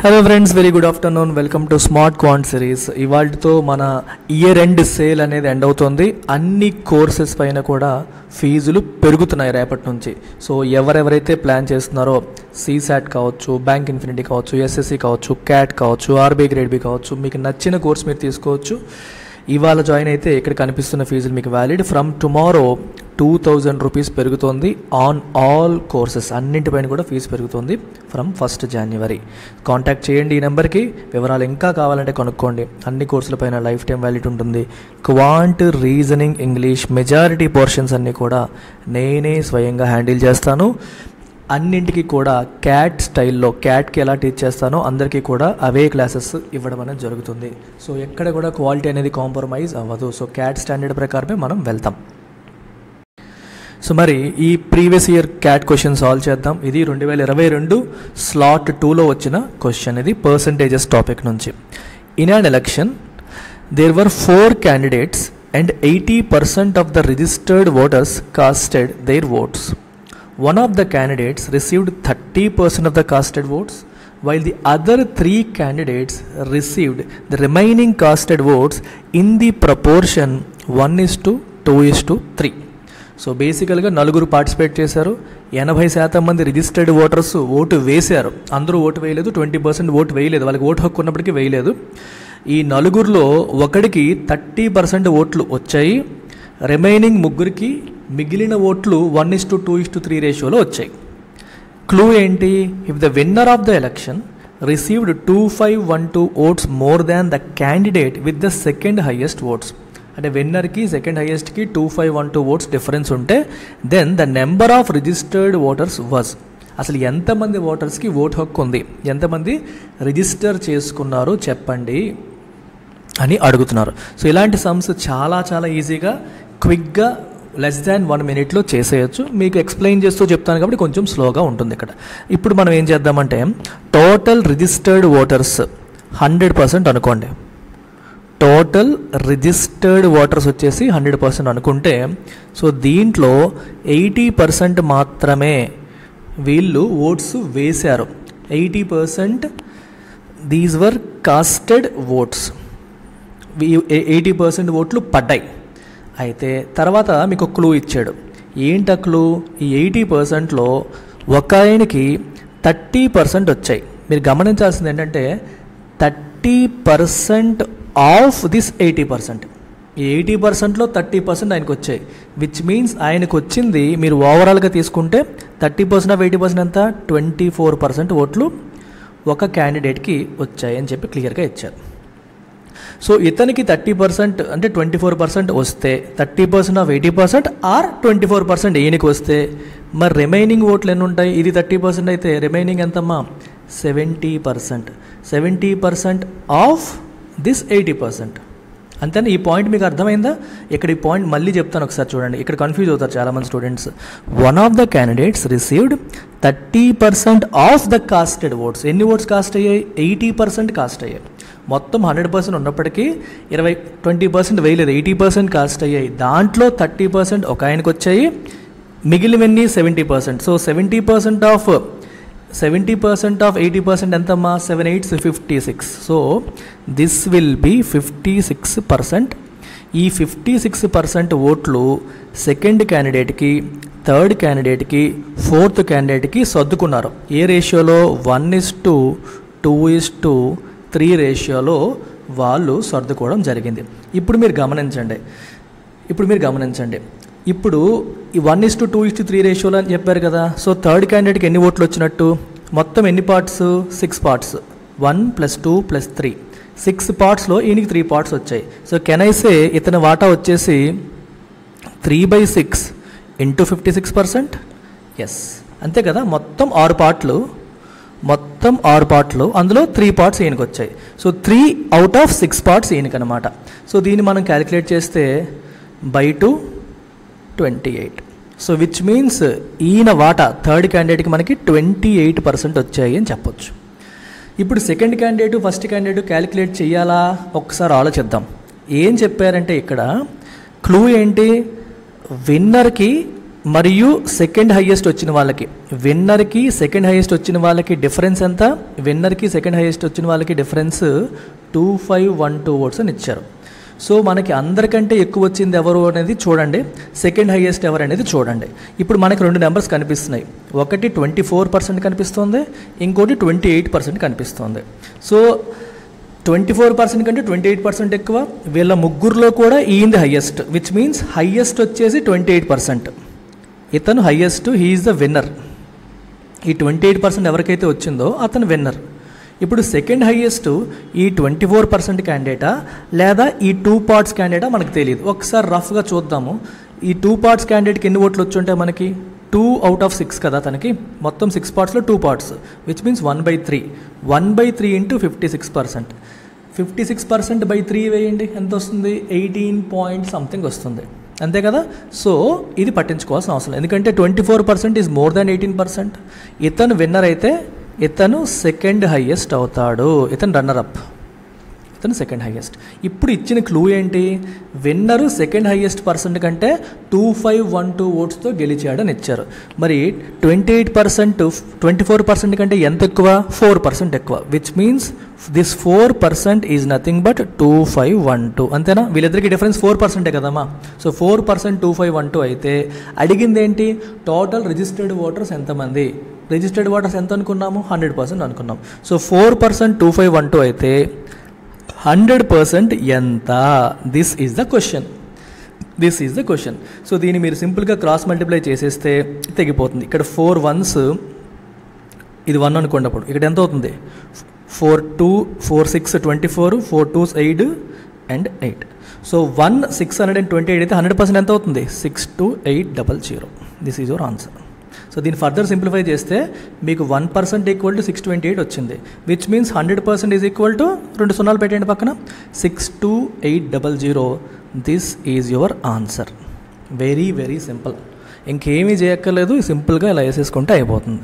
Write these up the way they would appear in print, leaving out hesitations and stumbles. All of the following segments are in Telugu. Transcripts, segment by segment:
Hello friends, very good afternoon. Welcome to smart quant series. ఇవాళతో మన ఇయర్ ఎండ్ సేల్ అనేది ఎండ్ అవుతుంది. అన్ని కోర్సెస్ పైన కూడా ఫీజులు పెరుగుతున్నాయి రేపటి నుంచి. సో ఎవరెవరైతే ప్లాన్ చేస్తున్నారో సీసాట్ కావచ్చు, బ్యాంక్ ఇన్ఫినిటీ కావచ్చు, ఎస్ఎస్సి కావచ్చు, క్యాట్ కావచ్చు, ఆర్బీ గ్రేడ్ బి కావచ్చు, మీకు నచ్చిన కోర్స్ మీరు తీసుకోవచ్చు. ఇవాళ జాయిన్ అయితే ఇక్కడ కనిపిస్తున్న ఫీజులు మీకు వ్యాలిడ్. ఫ్రమ్ టుమారో 2000 రూపీస్ పెరుగుతోంది ఆన్ ఆల్ కోర్సెస్. అన్నింటిపైన కూడా ఫీజు పెరుగుతుంది ఫ్రమ్ 1 జనవరి. కాంటాక్ట్ చేయండి ఈ నెంబర్కి. వివరాలు ఇంకా కావాలంటే కనుక్కోండి. అన్ని కోర్సులపైన లైఫ్ టైం వ్యాలిడ్ ఉంటుంది. Quant, reasoning, English majority portions అన్నీ కూడా నేనే స్వయంగా హ్యాండిల్ చేస్తాను. అన్నింటికి కూడా క్యాట్ స్టైల్లో, క్యాట్కి ఎలా టీచ్ చేస్తానో అందరికీ కూడా అవే క్లాసెస్ ఇవ్వడం అనేది జరుగుతుంది. సో ఎక్కడ కూడా క్వాలిటీ అనేది కాంప్రమైజ్ అవ్వదు. సో క్యాట్ స్టాండర్డ్ ప్రకారమే మనం వెళ్తాం. సో మరి ఈ previous year CAT question solve చేద్దాం. ఇది 2022 స్లాట్ 2లో వచ్చిన క్వశ్చన్. ఇది పర్సంటేజెస్ టాపిక్ నుంచి. In an election there were 4 candidates and 80% of the registered voters casted their votes. One of the candidates received 30% of the casted votes, while the other 3 candidates received the remaining casted votes in the proportion 1:2:3. So బేసికల్గా నలుగురు పార్టిసిపేట్ చేశారు. 80% మంది రిజిస్టర్డ్ ఓటర్స్ ఓటు వేశారు. అందరూ ఓటు వేయలేదు, 20% ఓటు వేయలేదు. వాళ్ళకి ఓటు హక్కు ఉన్నప్పటికీ వేయలేదు. ఈ నలుగురిలో ఒకడికి 30% ఓట్లు వచ్చాయి. రిమైనింగ్ ముగ్గురికి మిగిలిన ఓట్లు 1:2:3 రేషియోలో వచ్చాయి. క్లూ ఏంటి? If the winner of the election received 2512 votes more than the candidate with the second highest votes, అంటే విన్నర్కి సెకండ్ హైయెస్ట్కి 2512 ఓట్స్ డిఫరెన్స్ ఉంటే then the number of registered voters was, అసలు ఎంతమంది ఓటర్స్కి ఓటు హక్కు ఉంది, ఎంతమంది రిజిస్టర్ చేసుకున్నారు చెప్పండి అని అడుగుతున్నారు. సో ఇలాంటి సమ్స్ చాలా చాలా ఈజీగా క్విక్గా లెస్ దాన్ 1 minute చేసేయచ్చు. మీకు ఎక్స్ప్లెయిన్ చేస్తూ చెప్తాను కాబట్టి కొంచెం స్లోగా ఉంటుంది ఇక్కడ. ఇప్పుడు మనం ఏం చేద్దామంటే టోటల్ రిజిస్టర్డ్ ఓటర్స్ 100% అనుకోండి. టోటల్ రిజిస్టర్డ్ ఓటర్స్ వచ్చేసి 100% అనుకుంటే, సో దీంట్లో 80% మాత్రమే వీళ్ళు ఓట్స్ వేశారు. 80% దీస్ వర్ కాస్టెడ్ ఓట్స్. 80% ఓట్లు పడ్డాయి. అయితే తర్వాత మీకు క్లూ ఇచ్చాడు. ఏంట క్లూ? ఈ 80%లో ఒక ఆయనకి 30% వచ్చాయి. మీరు గమనించాల్సింది ఏంటంటే 30% ఆఫ్ దిస్ 80%. ఈ 80%లో 30% ఆయనకు వచ్చాయి. విచ్ మీన్స్ ఆయనకు వచ్చింది, మీరు ఓవరాల్గా తీసుకుంటే 30% ఆఫ్ 80% ఎంత? 24% ఓట్లు ఒక క్యాండిడేట్కి వచ్చాయి అని చెప్పి క్లియర్గా ఇచ్చారు. సో ఇతనికి 30% అంటే 24% వస్తే 30% ఆఫ్ 80% ఆర్ 24% ఈయనకి వస్తే మరి రిమైనింగ్ ఓట్లు ఎన్ని ఉంటాయి? ఇది 30% అయితే రిమైనింగ్ ఎంతమ్మా? 70%. 70% ఆఫ్ దిస్ 80%. అంతేనా? ఈ పాయింట్ మీకు అర్థమైందా? ఇక్కడ ఈ పాయింట్ మళ్ళీ చెప్తాను ఒకసారి చూడండి. ఇక్కడ కన్ఫ్యూజ్ అవుతారు చాలామంది students. One of the candidates received 30% of the casted votes. ఎన్ని ఓట్స్ కాస్ట్ అయ్యాయి? 80% కాస్ట్ అయ్యాయి. మొత్తం 100% ఉన్నప్పటికీ 20% వేయలేదు, 80% కాస్ట్ అయ్యాయి. దాంట్లో 30% ఒక ఆయనకు వచ్చాయి, మిగిలినవన్నీ 70%. సో 70% ఆఫ్ 80% ఎంతమ్మా? 7 8 56. So this will be 56%. ఈ 56% ఓట్లు సెకండ్ క్యాండిడేట్కి, థర్డ్ క్యాండిడేట్కి, ఫోర్త్ క్యాండిడేట్కి సర్దుకున్నారు. ఏ రేషియోలో? 1:2:3 రేషియోలో వాళ్ళు సర్దుకోవడం జరిగింది. ఇప్పుడు మీరు గమనించండి. ఇప్పుడు ఈ 1:2:3 రేషియోలో అని చెప్పారు కదా. సో థర్డ్ క్యాండిడేట్కి ఎన్ని ఓట్లు వచ్చినట్టు? మొత్తం ఎన్ని పార్ట్స్? 6 పార్ట్స్. 1 + 2 + 3 6 పార్ట్స్లో ఈయనకి 3 పార్ట్స్ వచ్చాయి. సో కెన్ ఐ సే ఇతని వాటా వచ్చేసి 3/6 × 56%? ఎస్, అంతే కదా. మొత్తం 6 పార్ట్లు, అందులో 3 పార్ట్స్ ఈయనకి వచ్చాయి. సో 3 out of 6 పార్ట్స్ ఈయనకి అనమాట. సో దీన్ని మనం క్యాలిక్యులేట్ చేస్తే /2 28. సో విచ్ మీన్స్ ఈయన వాటా థర్డ్ క్యాండిడేట్కి మనకి 28% వచ్చాయి అని చెప్పొచ్చు. ఇప్పుడు second candidate, first candidate calculate చేయాలా? ఒక్కసారి ఆలోచిద్దాం. ఏం చెప్పారంటే ఇక్కడ క్లూ ఏంటి? విన్నర్కి మరియు సెకండ్ హైయెస్ట్ వచ్చిన వాళ్ళకి, విన్నర్కి సెకండ్ హైయెస్ట్ వచ్చిన వాళ్ళకి డిఫరెన్స్ ఎంత? విన్నర్కి సెకండ్ హైయెస్ట్ వచ్చిన వాళ్ళకి డిఫరెన్స్ 2512 ఓట్స్ అని ఇచ్చారు. సో మనకి అందరికంటే ఎక్కువ వచ్చింది ఎవరు అనేది చూడండి, సెకండ్ హైయెస్ట్ ఎవరు అనేది చూడండి. ఇప్పుడు మనకి రెండు నెంబర్స్ కనిపిస్తున్నాయి, ఒకటి 24% కనిపిస్తుంది, ఇంకోటి 28% కనిపిస్తుంది. సో 24% కంటే 28% ఎక్కువ. వీళ్ళ ముగ్గురులో కూడా ఈయనది హైయెస్ట్, విచ్ మీన్స్ హైయెస్ట్ వచ్చేసి 28%. ఇతను highest, he is the winner. ఈ 28% ఎవరికైతే వచ్చిందో అతను విన్నర్. ఇప్పుడు సెకండ్ హైయెస్ట్ ఈ 24% క్యాండిడేటా లేదా ఈ 2 పార్ట్స్ క్యాండిడేటా మనకు తెలియదు. ఒకసారి రఫ్గా చూద్దాము. ఈ 2 పార్ట్స్ క్యాండిడేట్కి ఎన్ని ఓట్లు వచ్చి ఉంటాయి మనకి? 2 out of 6 కదా తనకి, మొత్తం 6 పార్ట్స్లో 2 parts, which means 1/3. 1/3 into 56%. 56% by 3 వేయండి, ఎంత వస్తుంది? 18 పాయింట్ సంథింగ్ వస్తుంది, అంతే కదా. సో ఇది పట్టించుకోవాల్సిన అవసరం, ఎందుకంటే 24% ఈజ్ మోర్ దాన్ 18%. ఇతను విన్నర్ అయితే ఇతను సెకండ్ హైయెస్ట్ అవుతాడు, ఇతను రన్నర్ అప్, ఇతను సెకండ్ హైయెస్ట్. ఇప్పుడు ఇచ్చిన క్లూ ఏంటి? విన్నరు సెకండ్ హైయెస్ట్ పర్సెంట్ కంటే 2512 ఓట్స్తో గెలిచాడని ఇచ్చారు. మరి 28% 24% కంటే ఎంత ఎక్కువ? 4% ఎక్కువ, which means this 4% is nothing but 2512, అంతేనా? వీళ్ళిద్దరికి డిఫరెన్స్ 4% కదమ్మా. సో 4% 2512 అయితే అడిగింది ఏంటి? టోటల్ రిజిస్టర్డ్ ఓటర్స్ ఎంతమంది? రిజిస్టర్డ్ ఓటర్స్ ఎంత అనుకున్నాము? 100% అనుకున్నాం. సో 4% 2512 అయితే 100% ఎంత? This is the question, this is the question. So దీన్ని మీరు సింపుల్గా క్రాస్ మల్టిప్లై చేసేస్తే తెగిపోతుంది. ఇక్కడ 4 ones, ఇది 1 అనుకోండి, అప్పుడు ఇక్కడ ఎంత అవుతుంది? 4 2 4 6 24, 4 2s 8 and 8. సో 628 అయితే 100% ఎంత అవుతుంది? 62800. This is your answer. So దీన్ని ఫర్దర్ సింప్లిఫై చేస్తే మీకు 1% ఈక్వల్ టు 628 వచ్చింది, which means 100% is equal to 2 సున్నాలు పెట్టండి పక్కన, 62800. This is your answer. Very very simple, ఇంకేమీ చేయక్కర్లేదు, సింపుల్గా ఇలా వేసేసుకుంటే అయిపోతుంది.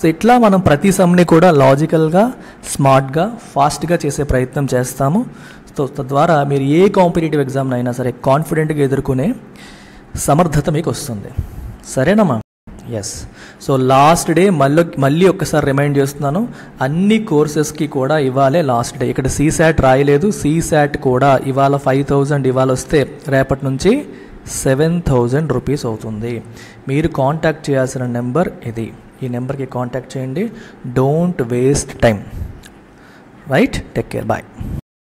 సో ఇట్లా మనం ప్రతి సమ్ని కూడా లాజికల్గా, స్మార్ట్గా, ఫాస్ట్గా చేసే ప్రయత్నం చేస్తాము. సో తద్వారా మీరు ఏ కాంపిటేటివ్ ఎగ్జామ్ని అయినా సరే కాన్ఫిడెంట్గా ఎదుర్కొనే సమర్థత మీకు వస్తుంది. సరేనమ్మా? ఎస్. సో లాస్ట్ డే మళ్ళీ ఒక్కసారి రిమైండ్ చేస్తున్నాను, అన్ని కోర్సెస్కి కూడా ఇవాళే లాస్ట్ డే. ఇక్కడ CSAT రాయలేదు, CSAT కూడా ఇవాళ 5000 ఇవాళ వస్తే రేపటి నుంచి 7000 రూపీస్ అవుతుంది. మీరు కాంటాక్ట్ చేయాల్సిన నెంబర్ ఇది, ఈ నెంబర్కి కాంటాక్ట్ చేయండి. Don't waste time. Right? Take care, bye.